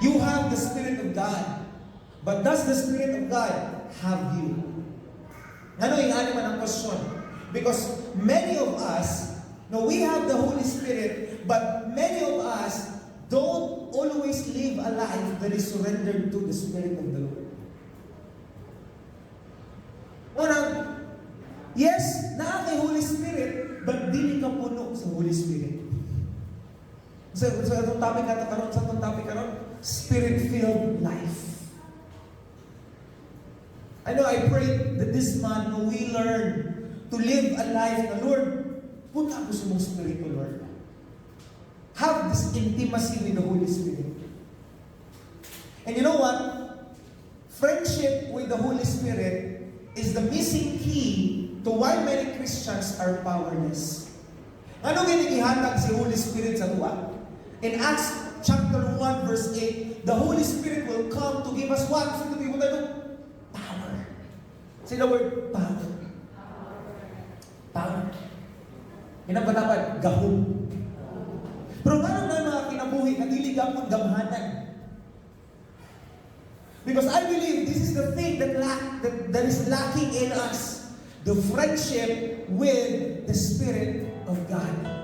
You have the Spirit of God. But does the Spirit of God have you? Ano yung man ang question? Because many of us, no, we have the Holy Spirit, but many of us don't always live a life that is surrendered to the Spirit of the Lord. Unang, yes, naa kay Holy Spirit, but dili ka puno sa Holy Spirit. Sa itong topic karon, Spirit-filled life. I know I pray that this month we learn to live a life na, Lord, punta ako sa mong Spirito, Lord. Have this intimacy with the Holy Spirit. And you know what? Friendship with the Holy Spirit is the missing key to why many Christians are powerless. Ano ginigihatag si Holy Spirit sa tuwa? In Acts chapter 1 verse 8, the Holy Spirit will come to give us what? So, people tayo, power. Say the word power. Power. Pinapatapan, gahom. Pero gano'n na mga kinabuhi, nagiligang mong gamhanan. Because I believe this is the thing that is lacking in us. The friendship with the Spirit of God.